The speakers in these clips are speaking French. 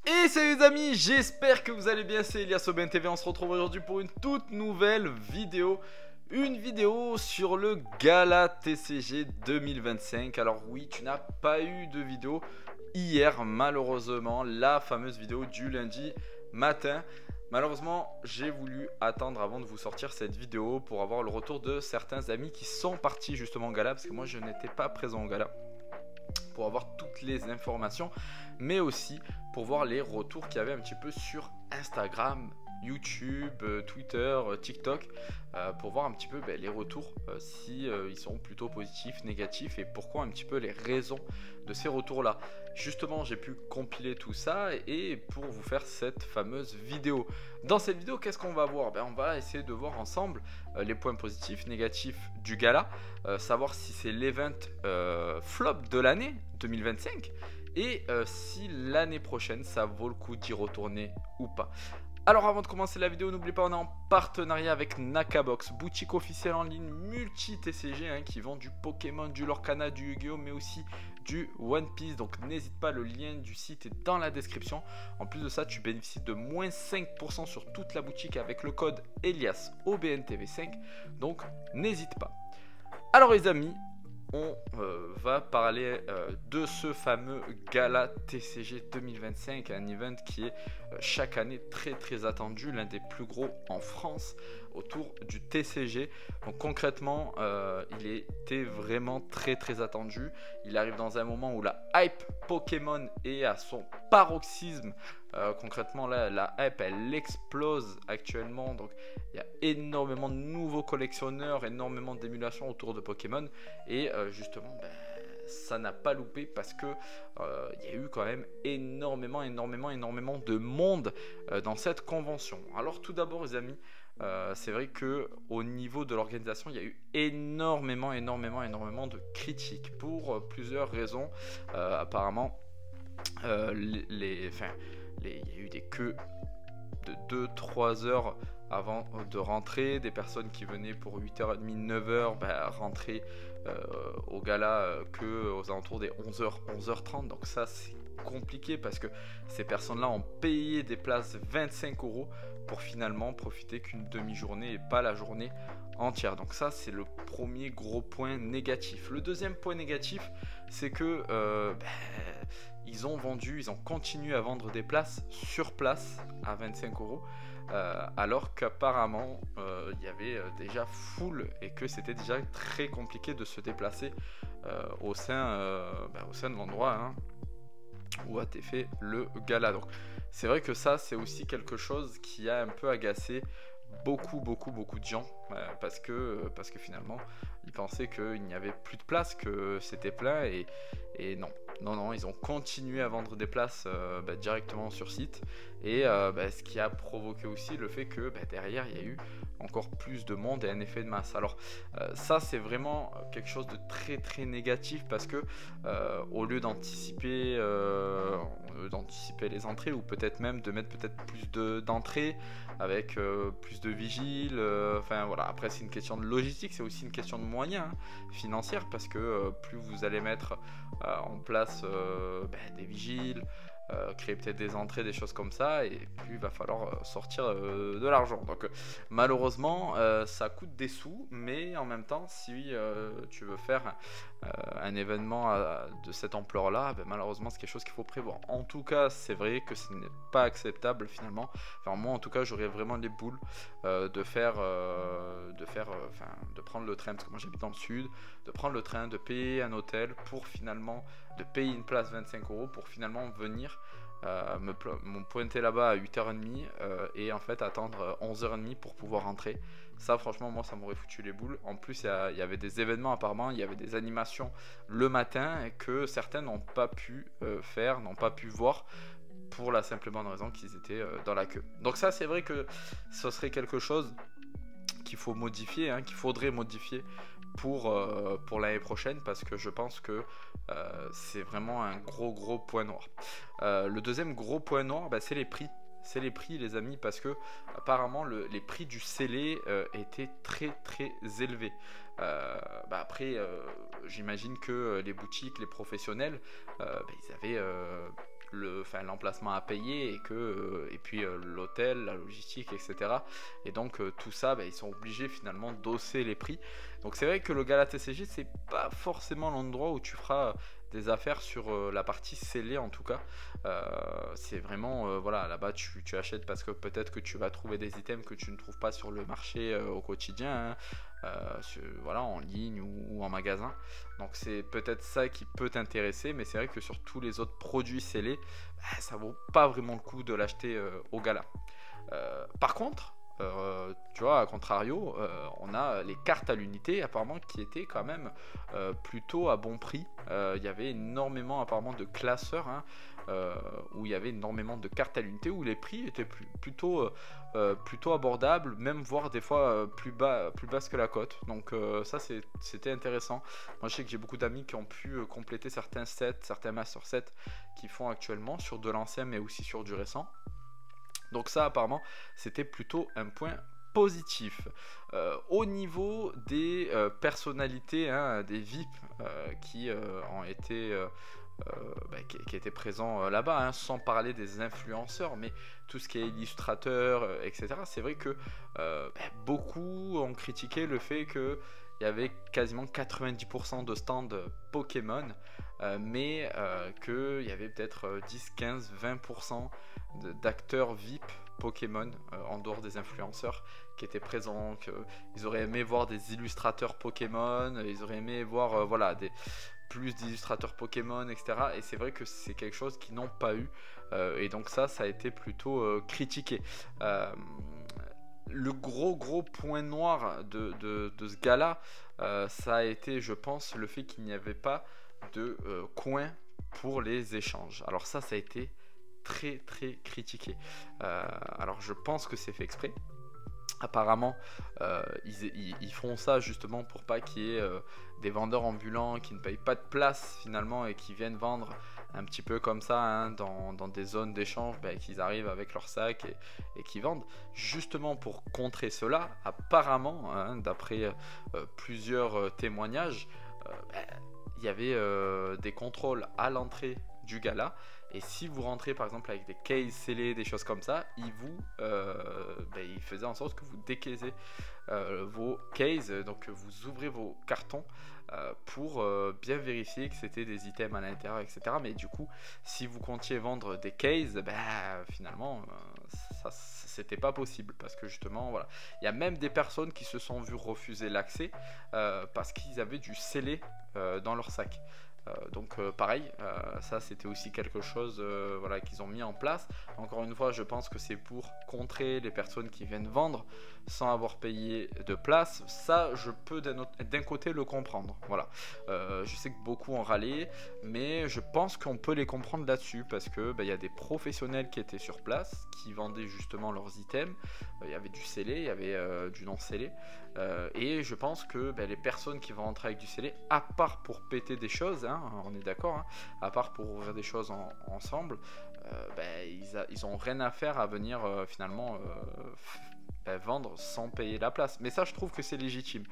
Et salut les amis, j'espère que vous allez bien, c'est Elias Aubin TV, on se retrouve aujourd'hui pour une toute nouvelle vidéo. Une vidéo sur le Gala TCG 2025. Alors oui, tu n'as pas eu de vidéo hier malheureusement, la fameuse vidéo du lundi matin. Malheureusement, j'ai voulu attendre avant de vous sortir cette vidéo pour avoir le retour de certains amis qui sont partis justement au Gala, parce que moi je n'étais pas présent au Gala, pour avoir toutes les informations, mais aussi pour voir les retours qu'il y avait un petit peu sur Instagram, YouTube, Twitter, TikTok, pour voir un petit peu les retours, si ils sont plutôt positifs, négatifs, et pourquoi un petit peu les raisons de ces retours là. Justement, j'ai pu compiler tout ça et pour vous faire cette fameuse vidéo. Dans cette vidéo, qu'est-ce qu'on va voir? On va essayer de voir ensemble les points positifs, négatifs du gala, savoir si c'est l'event flop de l'année 2025 et si l'année prochaine ça vaut le coup d'y retourner ou pas. Alors avant de commencer la vidéo, n'oubliez pas, on est en partenariat avec Nakabox, boutique officielle en ligne multi-TCG qui vend du Pokémon, du Lorcana, du Yu-Gi-Oh, mais aussi du One Piece. Donc n'hésite pas, le lien du site est dans la description. En plus de ça, tu bénéficies de moins 5% sur toute la boutique avec le code EliasAubnTV5. Donc n'hésite pas. Alors les amis, on va parler de ce fameux Gala TCG 2025, un event qui est chaque année très attendu, l'un des plus gros en France autour du TCG. Donc concrètement, il était vraiment très attendu. Il arrive dans un moment où la hype Pokémon est à son paroxysme. Concrètement là, la hype elle explose actuellement, donc il y a énormément de nouveaux collectionneurs, énormément d'émulation autour de Pokémon, et justement ça n'a pas loupé parce que il y a eu quand même énormément de monde dans cette convention. Alors tout d'abord les amis, c'est vrai que au niveau de l'organisation il y a eu énormément de critiques pour plusieurs raisons. Apparemment il y a eu des queues de 2-3 heures avant de rentrer, des personnes qui venaient pour 8h30, 9h, rentrer au gala que aux alentours des 11h, 11h30. Donc ça c'est compliqué parce que ces personnes-là ont payé des places 25 € pour finalement profiter qu'une demi-journée et pas la journée entière. Donc ça c'est le premier gros point négatif. Le deuxième point négatif, c'est que ils ont continué à vendre des places sur place à 25 €, alors qu'apparemment il y avait déjà full et que c'était déjà très compliqué de se déplacer au sein de l'endroit où a été fait le gala. Donc c'est vrai que ça c'est aussi quelque chose qui a un peu agacé beaucoup de gens, parce que finalement ils pensaient qu'il n'y avait plus de place, que c'était plein, et non, ils ont continué à vendre des places directement sur site, et ce qui a provoqué aussi le fait que derrière il y a eu encore plus de monde et un effet de masse. Alors ça c'est vraiment quelque chose de très négatif, parce que au lieu d'anticiper les entrées, ou peut-être même de mettre plus d'entrées avec plus de vigiles, enfin voilà. Après c'est une question de logistique, c'est aussi une question de moyens financiers, parce que plus vous allez mettre en place des vigiles, créer peut-être des entrées, des choses comme ça, et plus il va falloir sortir de l'argent. Donc malheureusement ça coûte des sous, mais en même temps si tu veux faire un événement de cette ampleur là, malheureusement c'est quelque chose qu'il faut prévoir. En tout cas c'est vrai que ce n'est pas acceptable finalement. Enfin moi en tout cas j'aurais vraiment les boules de prendre le train, parce que moi j'habite dans le sud, de prendre le train, de payer un hôtel pour finalement de payer une place 25 € pour finalement venir me pointer là-bas à 8h30 et en fait attendre 11h30 pour pouvoir rentrer. Ça franchement moi ça m'aurait foutu les boules. En plus il y avait des événements, apparemment il y avait des animations le matin et que certains n'ont pas pu faire, n'ont pas pu voir, pour la simple et bonne raison qu'ils étaient dans la queue. Donc ça c'est vrai que ce serait quelque chose qu'il faut modifier, qu'il faudrait modifier pour l'année prochaine, parce que je pense que c'est vraiment un gros point noir. Le deuxième gros point noir, c'est les prix. C'est les prix les amis, parce que apparemment les prix du scellé étaient très élevés. Après j'imagine que les boutiques, les professionnels, ils avaient l'emplacement à payer et puis l'hôtel, la logistique, etc. Et donc tout ça, ils sont obligés finalement d'hausser les prix. Donc c'est vrai que le gala TCG, c'est pas forcément l'endroit où tu feras des affaires sur la partie scellée en tout cas. C'est vraiment voilà, là-bas tu achètes parce que peut-être que tu vas trouver des items que tu ne trouves pas sur le marché au quotidien, voilà, en ligne ou en magasin. Donc c'est peut-être ça qui peut t'intéresser, mais c'est vrai que sur tous les autres produits scellés, ça vaut pas vraiment le coup de l'acheter au gala. Par contre, tu vois, à contrario, on a les cartes à l'unité apparemment qui étaient quand même plutôt à bon prix. Il y avait énormément apparemment de classeurs, hein, où il y avait énormément de cartes à l'unité où les prix étaient plutôt abordables, même voire des fois plus basse que la cote. Donc ça c'était intéressant. Moi je sais que j'ai beaucoup d'amis qui ont pu compléter certains sets, certains master sets qui font actuellement sur de l'ancien mais aussi sur du récent. Donc ça apparemment c'était plutôt un point positif. Au niveau des personnalités, hein, des VIP qui ont été qui étaient présents là-bas, hein, sans parler des influenceurs, mais tout ce qui est illustrateur, etc. C'est vrai que beaucoup ont critiqué le fait que il y avait quasiment 90% de stands Pokémon, mais qu'il y avait peut-être 10, 15, 20% d'acteurs VIP Pokémon en dehors des influenceurs qui étaient présents, qu'ils auraient aimé voir des illustrateurs Pokémon, ils auraient aimé voir voilà, plus d'illustrateurs Pokémon, etc. Et c'est vrai que c'est quelque chose qu'ils n'ont pas eu, et donc ça a été plutôt critiqué. Le gros point noir de ce gala, ça a été, je pense, le fait qu'il n'y avait pas de coin pour les échanges. Alors ça a été très critiqué. Alors je pense que c'est fait exprès. Apparemment, ils font ça justement pour pas qu'il y ait des vendeurs ambulants qui ne payent pas de place finalement et qui viennent vendre un petit peu comme ça, hein, dans des zones d'échange, qu'ils arrivent avec leur sac et qui vendent. Justement pour contrer cela, apparemment, hein, d'après plusieurs témoignages, il y avait des contrôles à l'entrée du gala. Et si vous rentrez par exemple avec des cases scellés, des choses comme ça, ils faisaient en sorte que vous décaissez vos cases, donc vous ouvrez vos cartons pour bien vérifier que c'était des items à l'intérieur, etc. Mais du coup, si vous comptiez vendre des cases, finalement, ça c'était pas possible parce que justement, voilà, il y a même des personnes qui se sont vues refuser l'accès parce qu'ils avaient du scellé dans leur sac. Donc pareil, ça c'était aussi quelque chose voilà, qu'ils ont mis en place. Encore une fois, je pense que c'est pour contrer les personnes qui viennent vendre sans avoir payé de place. Ça, je peux d'un côté le comprendre. Voilà. Je sais que beaucoup ont râlé, mais je pense qu'on peut les comprendre là-dessus parce que y a des professionnels qui étaient sur place, qui vendaient justement leurs items. Il y avait du scellé, il y avait du non scellé. Et je pense que les personnes qui vont rentrer avec du scellé, à part pour péter des choses, hein, on est d'accord, hein, à part pour ouvrir des choses ensemble, ils ont rien à faire à venir finalement vendre sans payer la place. Mais ça, je trouve que c'est légitime.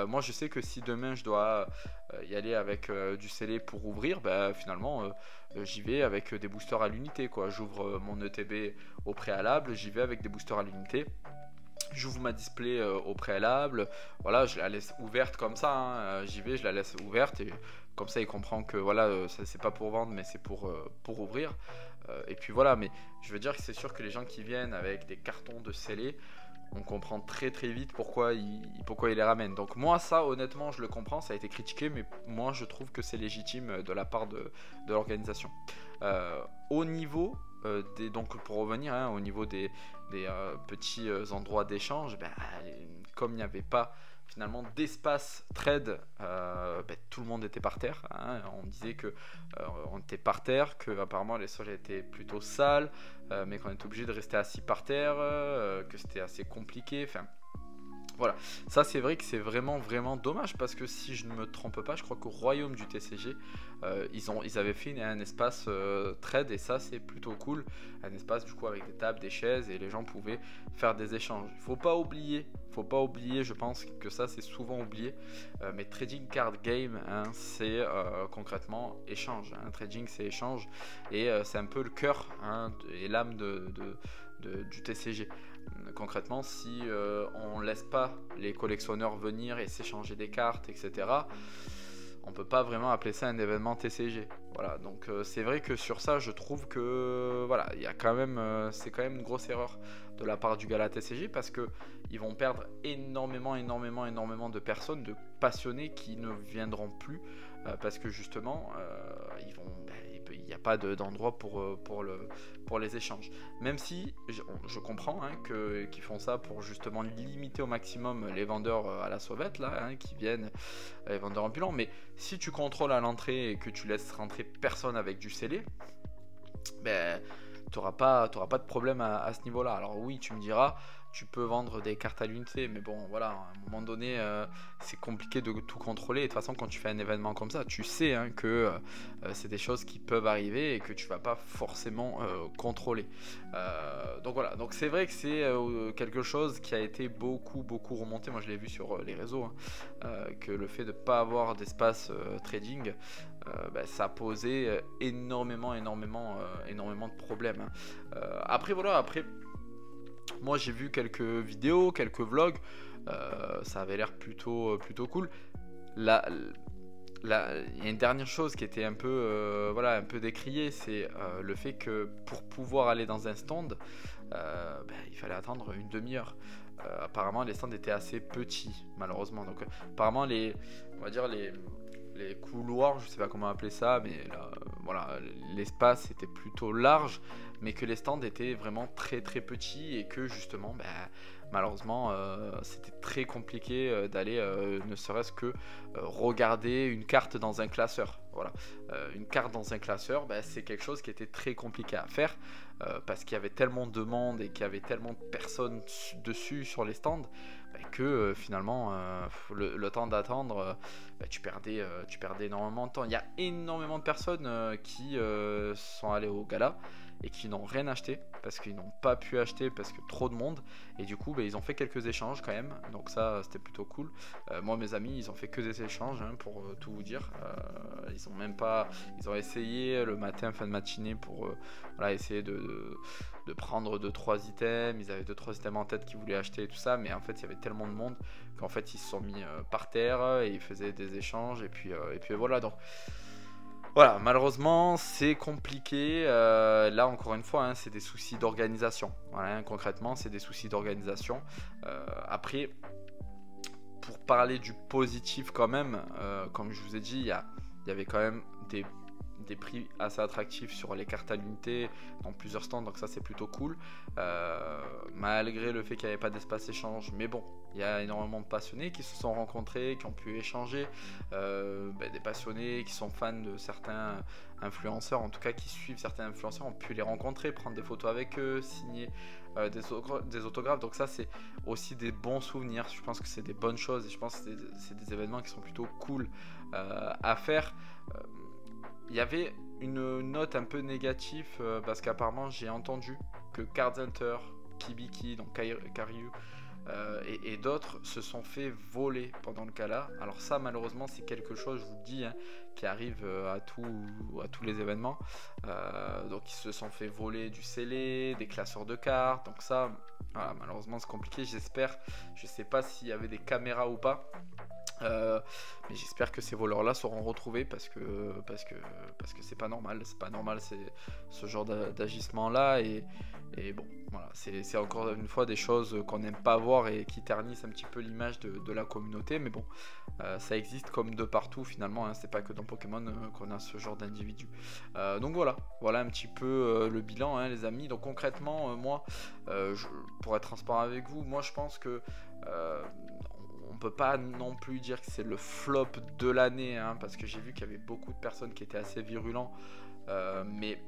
Moi, je sais que si demain je dois y aller avec du scellé pour ouvrir, finalement j'y vais avec des boosters à l'unité, quoi. J'ouvre mon ETB au préalable, j'y vais avec des boosters à l'unité. J'ouvre ma display au préalable, voilà, je la laisse ouverte comme ça, hein. J'y vais, je la laisse ouverte et comme ça il comprend que voilà, ça c'est pas pour vendre mais c'est pour ouvrir. Et puis voilà, mais je veux dire que c'est sûr que les gens qui viennent avec des cartons de scellés, on comprend très vite pourquoi ils les ramènent. Donc moi ça honnêtement je le comprends, ça a été critiqué, mais moi je trouve que c'est légitime de la part de l'organisation. Au niveau donc pour revenir, hein, au niveau des petits endroits d'échange, comme il n'y avait pas finalement d'espace trade, tout le monde était par terre, hein. On disait que on était par terre, que apparemment les sols étaient plutôt sales, mais qu'on était obligé de rester assis par terre, que c'était assez compliqué. Enfin, Voilà, ça c'est vrai que c'est vraiment vraiment dommage parce que si je ne me trompe pas, je crois qu'au royaume du TCG, ils avaient fait un espace trade et ça c'est plutôt cool. Un espace du coup avec des tables, des chaises et les gens pouvaient faire des échanges. Faut pas oublier, je pense que ça c'est souvent oublié, mais trading card game, hein, c'est concrètement échange. Hein. Trading c'est échange et c'est un peu le cœur hein, et l'âme du TCG. Concrètement, si on laisse pas les collectionneurs venir et s'échanger des cartes, etc., on peut pas vraiment appeler ça un événement TCG. Voilà, donc c'est vrai que sur ça, je trouve que voilà, il y a quand même, c'est quand même une grosse erreur de la part du gala TCG parce que ils vont perdre énormément de personnes, de passionnés qui ne viendront plus parce que justement, il n'y a pas d'endroit pour les échanges. Même si je comprends hein, qu'ils font ça pour justement limiter au maximum les vendeurs à la sauvette là, hein, qui viennent, les vendeurs ambulants. Mais si tu contrôles à l'entrée et que tu laisses rentrer personne avec du scellé, ben t'auras pas de problème à ce niveau-là. Alors oui, tu me diras, tu peux vendre des cartes à l'unité, mais bon, voilà, à un moment donné, c'est compliqué de tout contrôler. Et de toute façon, quand tu fais un événement comme ça, tu sais hein, que c'est des choses qui peuvent arriver et que tu vas pas forcément contrôler. Donc voilà, donc c'est vrai que c'est quelque chose qui a été beaucoup remonté. Moi, je l'ai vu sur les réseaux, hein, que le fait de ne pas avoir d'espace trading, ça posait énormément de problèmes. Hein. Après voilà, moi j'ai vu quelques vidéos, quelques vlogs, ça avait l'air plutôt cool. Là, il y a une dernière chose qui était un peu, un peu décriée, c'est le fait que pour pouvoir aller dans un stand, il fallait attendre une demi-heure. Apparemment les stands étaient assez petits malheureusement, donc apparemment on va dire les couloirs, je sais pas comment appeler ça, mais là, voilà, l'espace était plutôt large, mais que les stands étaient vraiment très petits et que justement, malheureusement, c'était très compliqué d'aller, ne serait-ce que regarder une carte dans un classeur. Voilà, une carte dans un classeur, c'est quelque chose qui était très compliqué à faire parce qu'il y avait tellement de monde et qu'il y avait tellement de personnes dessus sur les stands. Que finalement le temps d'attendre tu perdais énormément de temps. Il y a énormément de personnes qui sont allées au gala et qui n'ont rien acheté parce qu'ils n'ont pas pu acheter parce que trop de monde et du coup ils ont fait quelques échanges quand même, donc ça c'était plutôt cool. Moi mes amis ils ont fait que des échanges hein, pour tout vous dire. Ils ont essayé le matin fin de matinée pour essayer de prendre 2-3 items. Ils avaient 2-3 items en tête qu'ils voulaient acheter et tout ça, mais en fait il y avait tellement de monde qu'en fait ils se sont mis par terre et ils faisaient des échanges et puis voilà. Donc voilà, malheureusement c'est compliqué. Là encore une fois hein, c'est des soucis d'organisation. Voilà, hein, concrètement c'est des soucis d'organisation. Après pour parler du positif quand même, comme je vous ai dit, il y avait quand même des prix assez attractifs sur les cartes à l'unité dans plusieurs stands, donc ça c'est plutôt cool, malgré le fait qu'il n'y avait pas d'espace échange. Mais bon, il y a énormément de passionnés qui se sont rencontrés, qui ont pu échanger, des passionnés qui sont fans de certains influenceurs, en tout cas qui suivent certains influenceurs, ont pu les rencontrer, prendre des photos avec eux, signer des autographes. Donc ça c'est aussi des bons souvenirs. Je pense que c'est des bonnes choses et je pense que c'est des événements qui sont plutôt cool à faire. Il y avait une note un peu négative parce qu'apparemment j'ai entendu que Card Hunter, Kibiki, donc Karyu et d'autres se sont fait voler pendant le gala. Alors ça malheureusement c'est quelque chose, je vous le dis, hein, qui arrive à tous les événements. Donc ils se sont fait voler du scellé, des classeurs de cartes. Donc ça, voilà, malheureusement c'est compliqué. J'espère, je sais pas s'il y avait des caméras ou pas. Mais j'espère que ces voleurs là seront retrouvés parce que c'est pas normal, c'est ce genre d'agissement là et bon voilà, c'est encore une fois des choses qu'on n'aime pas voir et qui ternissent un petit peu l'image de la communauté, mais bon ça existe comme de partout finalement, hein, c'est pas que dans Pokémon qu'on a ce genre d'individus. Donc voilà un petit peu le bilan hein, les amis. Donc concrètement moi pour être transparent avec vous, moi je pense que on peut pas non plus dire que c'est le flop de l'année hein, parce que j'ai vu qu'il y avait beaucoup de personnes qui étaient assez virulents, mais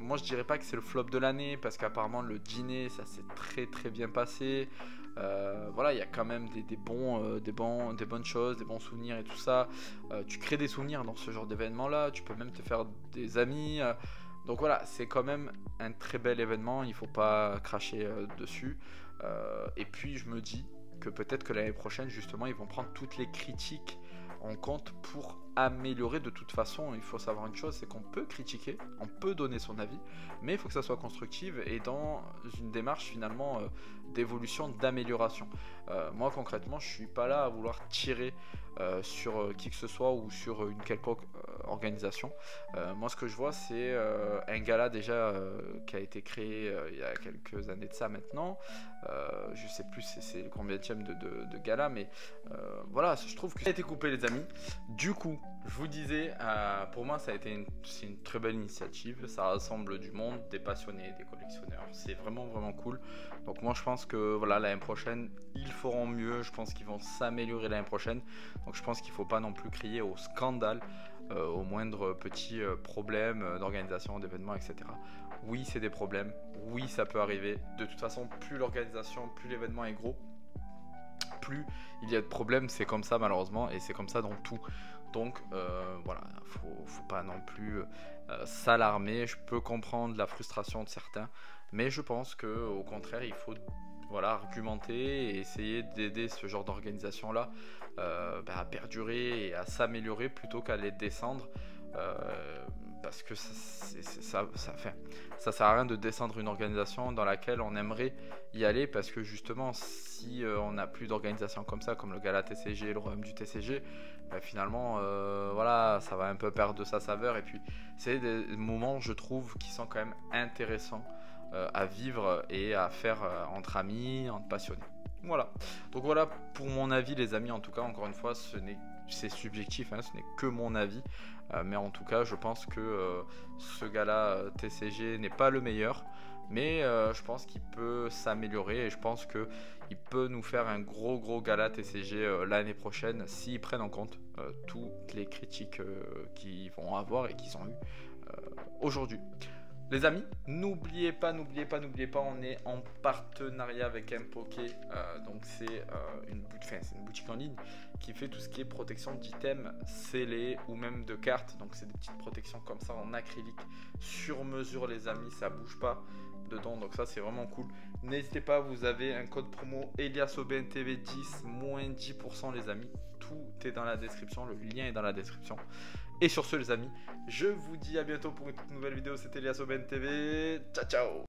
moi je dirais pas que c'est le flop de l'année parce qu'apparemment le dîner ça s'est très bien passé. Voilà, il y a quand même des bonnes choses, des bons souvenirs et tout ça. Tu crées des souvenirs dans ce genre d'événement là, tu peux même te faire des amis. Donc voilà, c'est quand même un très bel événement, il faut pas cracher dessus. Et puis je me dis que peut-être que l'année prochaine justement ils vont prendre toutes les critiques en compte pour améliorer. De toute façon, il faut savoir une chose, c'est qu'on peut critiquer, on peut donner son avis, mais il faut que ça soit constructif et dans une démarche finalement d'évolution, d'amélioration. Moi concrètement, je suis pas là à vouloir tirer sur qui que ce soit ou sur une quelconque organisation. Moi ce que je vois c'est un gala déjà qui a été créé il y a quelques années de ça maintenant. Je sais plus c'est le combienième de gala, mais voilà, je trouve que ça a été coupé les amis. Du coup je vous disais, pour moi c'est une très belle initiative, ça rassemble du monde, des passionnés, des collectionneurs, c'est vraiment cool. Donc moi je pense que voilà, l'année prochaine ils feront mieux, je pense qu'ils vont s'améliorer l'année prochaine. Donc je pense qu'il ne faut pas non plus crier au scandale, au moindre petit problème d'organisation, d'événements, etc. Oui, c'est des problèmes, oui, ça peut arriver. De toute façon, plus l'organisation, plus l'événement est gros, plus il y a de problèmes, c'est comme ça malheureusement, et c'est comme ça dans tout. Donc voilà, faut pas non plus s'alarmer. Je peux comprendre la frustration de certains, mais je pense que au contraire, il faut voilà, argumenter et essayer d'aider ce genre d'organisation là à perdurer et à s'améliorer plutôt qu'à les descendre. Parce que ça sert à rien de descendre une organisation dans laquelle on aimerait y aller, parce que justement si on n'a plus d'organisation comme ça, comme le Gala TCG, le Royaume du TCG, finalement voilà, ça va un peu perdre de sa saveur. Et puis c'est des moments, je trouve, qui sont quand même intéressants à vivre et à faire entre amis, entre passionnés. Voilà, donc voilà pour mon avis les amis. En tout cas, encore une fois, c'est subjectif, hein, ce n'est que mon avis, mais en tout cas je pense que ce gala TCG n'est pas le meilleur, mais je pense qu'il peut s'améliorer et je pense qu'il peut nous faire un gros gala TCG l'année prochaine s'ils prennent en compte toutes les critiques qu'ils vont avoir et qu'ils ont eu aujourd'hui. Les amis, n'oubliez pas, on est en partenariat avec Mpoké. Donc c'est une boutique en ligne qui fait tout ce qui est protection d'items scellés ou même de cartes. Donc c'est des petites protections comme ça en acrylique sur mesure les amis, ça bouge pas dedans, donc ça c'est vraiment cool. N'hésitez pas, vous avez un code promo EliasOBNTV10, moins 10% les amis. Tout est dans la description, le lien est dans la description. Et sur ce les amis, je vous dis à bientôt pour une toute nouvelle vidéo. C'était EliasOBNTV, ciao ciao.